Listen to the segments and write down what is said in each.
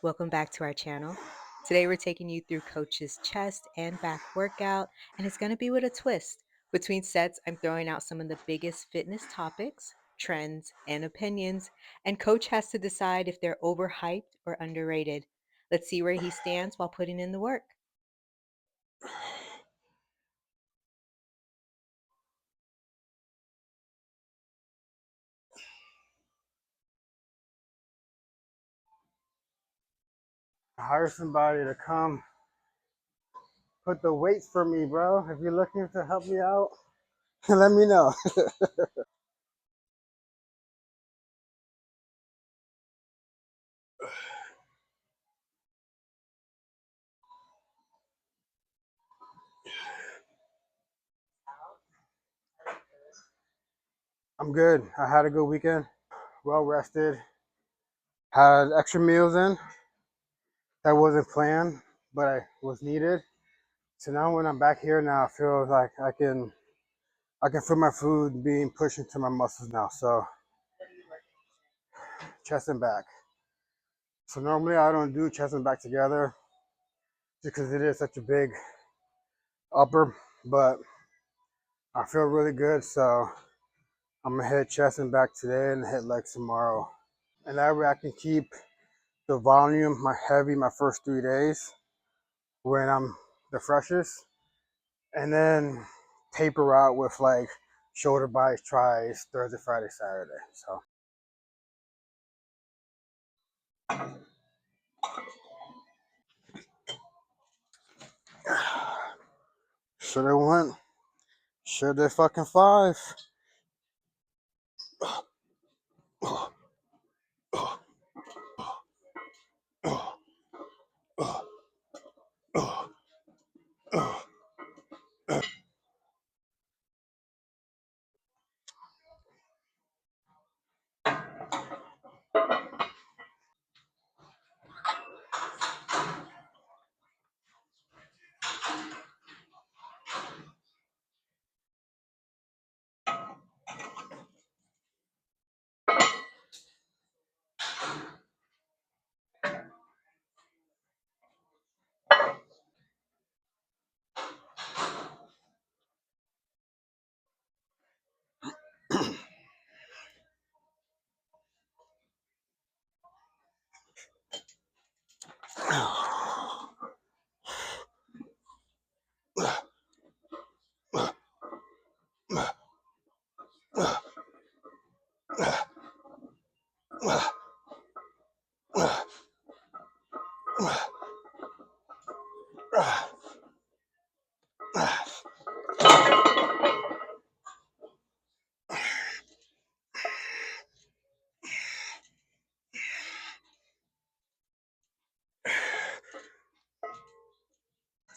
Welcome back to our channel. Today we're taking you through Coach's chest and back workout, and it's going to be with a twist. Between sets, I'm throwing out some of the biggest fitness topics, trends, and opinions, and Coach has to decide if they're overhyped or underrated. Let's see where he stands while putting in the work. Hire somebody to come put the weights for me, bro. If you're looking to help me out, let me know. I'm good. I had a good weekend. Well rested. Had extra meals in. That wasn't planned, but I was needed. So now when I'm back here now, I feel like I can feel my food being pushed into my muscles now. So chest and back. So normally I don't do chest and back together because it is such a big upper, but I feel really good. So I'm gonna hit chest and back today and hit legs tomorrow. And that way I can keep the volume, my heavy, my first 3 days when I'm the freshest, and then taper out with like shoulder bites, tries, Thursday, Friday, Saturday. So should have went, should have fucking five.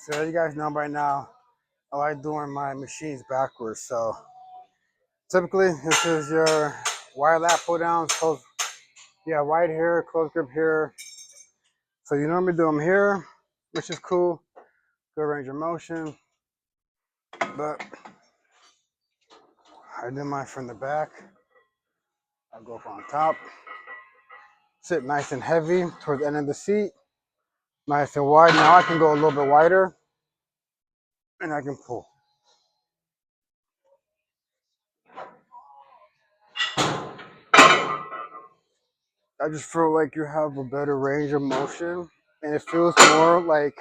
So you guys know by now, I like doing my machines backwards. So typically this is your wide lat pull downs, close, yeah, wide here, close grip here. So you normally do them here, which is cool, good range of motion. But I do mine from the back. I go up on top, sit nice and heavy towards the end of the seat, nice and wide. Now I can go a little bit wider and I can pull. I just feel like you have a better range of motion and it feels more like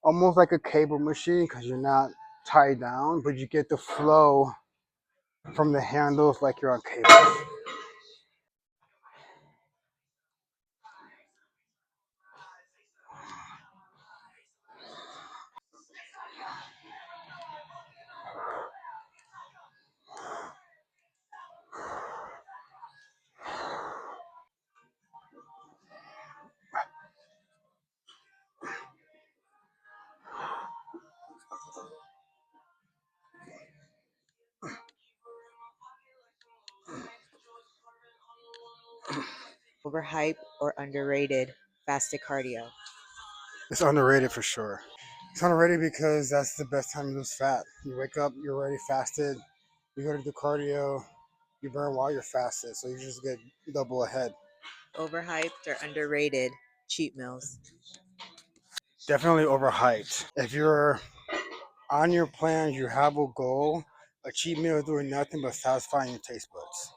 almost like a cable machine because you're not tied down, but you get the flow from the handles like you're on cables. Overhyped or underrated fasted cardio? It's underrated for sure. It's underrated because that's the best time to lose fat. You wake up, you're already fasted, you go to do cardio, you burn while you're fasted, so you just get double ahead. Overhyped or underrated Cheat meals. Definitely overhyped. If you're on your plan, you have a goal. A cheat meal is doing nothing but satisfying your taste buds.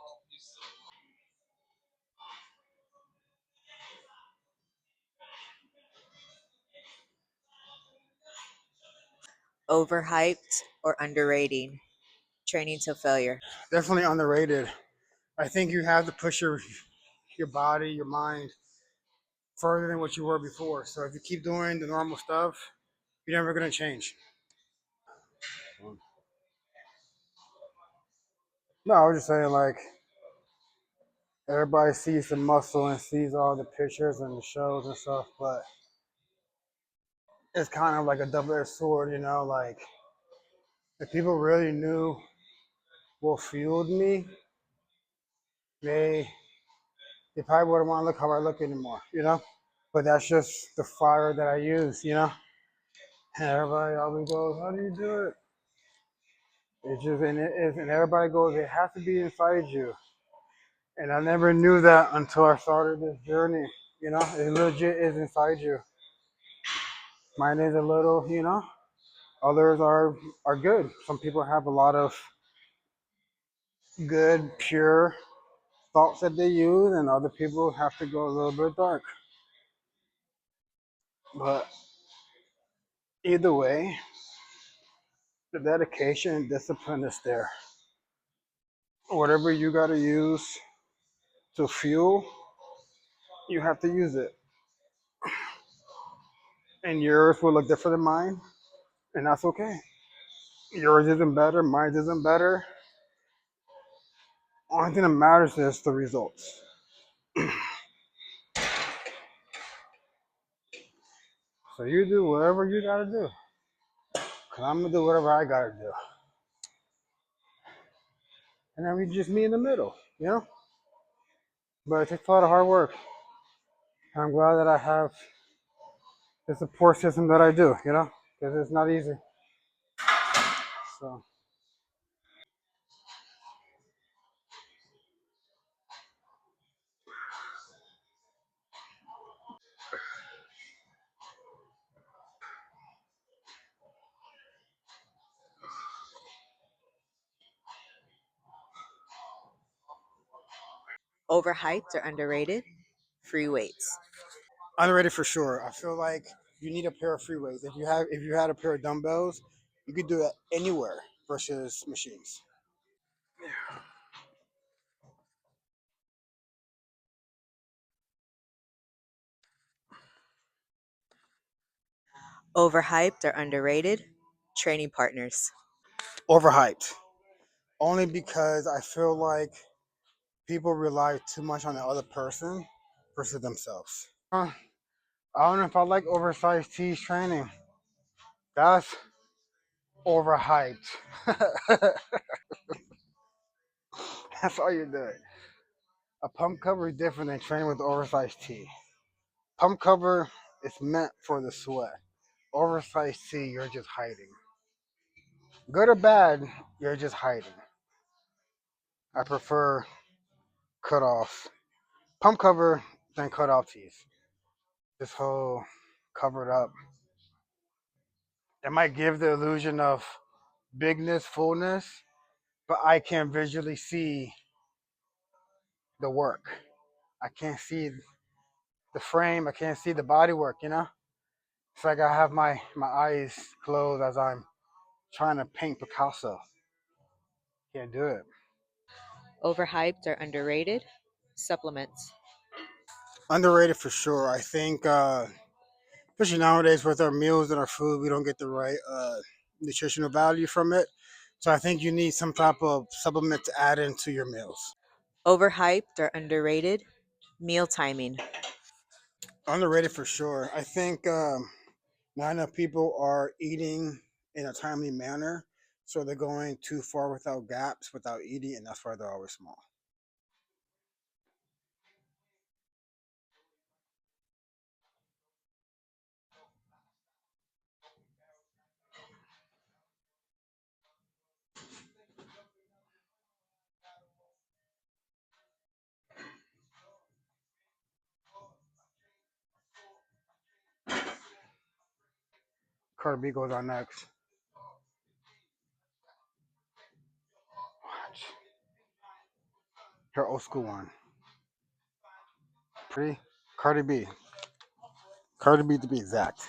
Overhyped or underrating. Training to failure. Definitely underrated. I think you have to push your body, your mind further than what you were before. So if you keep doing the normal stuff, you're never gonna change. No, I was just saying like everybody sees the muscle and sees all the pictures and the shows and stuff, but it's kind of like a double-edged sword, you know. Like if people really knew what fueled me, they they probably wouldn't want to look how I look anymore, you know. But that's just the fire that I use, you know. And everybody always goes, "How do you do it?" It's just and it is, and everybody goes, "It has to be inside you." And I never knew that until I started this journey. You know, it legit is inside you. Mine is a little, you know. Others are good. Some people have a lot of good, pure thoughts that they use, and other people have to go a little bit dark. But either way, the dedication and discipline is there. Whatever you got to use to fuel, you have to use it. And yours will look different than mine, and that's okay. Yours isn't better, mine isn't better. Only thing that matters is the results. So you do whatever you gotta do. Cause I'm gonna do whatever I gotta do. And then we just meet in the middle, you know? But it takes a lot of hard work. And I'm glad that I have the support system that I do, you know? Because it's not easy. So Overhyped or underrated. Free weights. underrated for sure. I feel like you need a pair of free weights. If you had a pair of dumbbells, you could do it anywhere versus machines. Overhyped or underrated. Training partners. Overhyped. Only because I feel like people rely too much on the other person versus themselves. I don't know if I like oversized tees training. That's overhyped. That's all you're doing. A pump cover is different than training with oversized tee. Pump cover is meant for the sweat. Oversized tee, you're just hiding. Good or bad, you're just hiding. I prefer cut off pump cover than cut off tees. This whole covered up. It might give the illusion of bigness, fullness, but I can visually see the work. I can't see the frame. I can't see the body work, you know? It's like I have my eyes closed as I'm trying to paint Picasso. Can't do it. Overhyped or underrated. Supplements. Underrated for sure. I think, especially nowadays with our meals and our food, we don't get the right nutritional value from it. So I think you need some type of supplement to add into your meals. Overhyped or underrated. Meal timing. Underrated for sure. I think not enough people are eating in a timely manner, so they're going too far without gaps, without eating, and that's why they're always small. Cardi B goes on next. Watch. Her old school one. Pretty. Cardi B. Cardi B to be exact.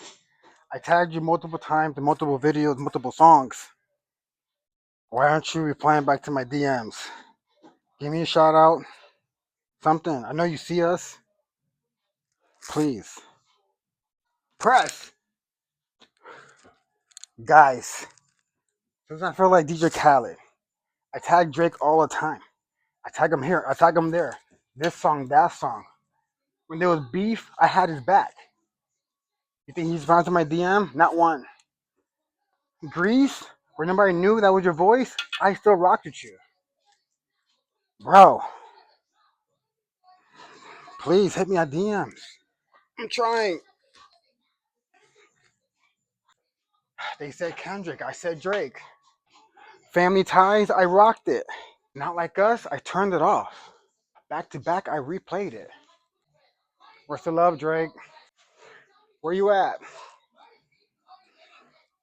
I tagged you multiple times in multiple videos, multiple songs. Why aren't you replying back to my DMs? Give me a shout out. Something. I know you see us. Please. Press. Guys. Sometimes I feel like DJ Khaled. I tag Drake all the time. I tag him here. I tag him there. This song, that song. When there was beef, I had his back. You think he's found to my DM? Not one. Grease, where nobody knew that was your voice, I still rocked with you. Bro, please hit me on DMs. I'm trying. They said Kendrick, I said Drake. Family Ties, I rocked it. Not Like Us, I turned it off. Back to back, I replayed it. Where's the love, Drake? Where you at?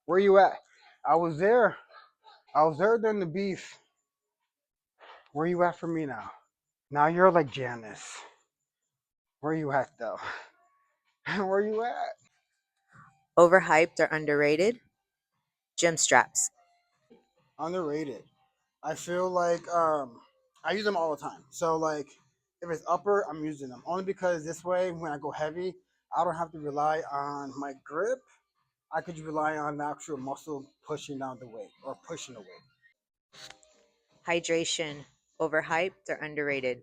Where you at? I was there. I was there during the beef. Where you at for me now? Now you're like Janice. Where you at though? Where you at? Overhyped or underrated? Gym straps. Underrated. I feel like I use them all the time. So like if it's upper, I'm using them only because this way when I go heavy, I don't have to rely on my grip. I could rely on the actual muscle pushing down the weight or pushing the weight. Hydration. Overhyped or underrated?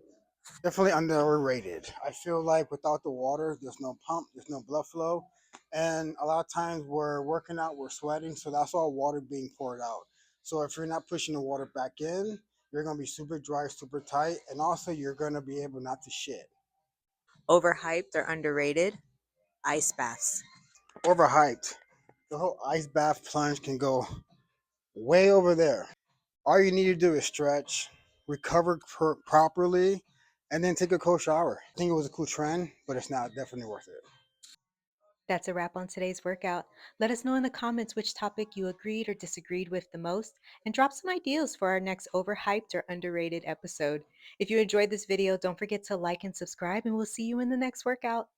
Definitely underrated. I feel like without the water, there's no pump, there's no blood flow, and a lot of times we're working out, we're sweating, so that's all water being poured out. So if you're not pushing the water back in, you're gonna be super dry, super tight, and also you're gonna be able not to shit. Overhyped or underrated? Ice baths. Overhyped. The whole ice bath plunge can go way over there. All you need to do is stretch, recover properly, and then take a cold shower. I think it was a cool trend, but it's not definitely worth it. That's a wrap on today's workout. Let us know in the comments which topic you agreed or disagreed with the most, and drop some ideas for our next overhyped or underrated episode. If you enjoyed this video, don't forget to like and subscribe, and we'll see you in the next workout.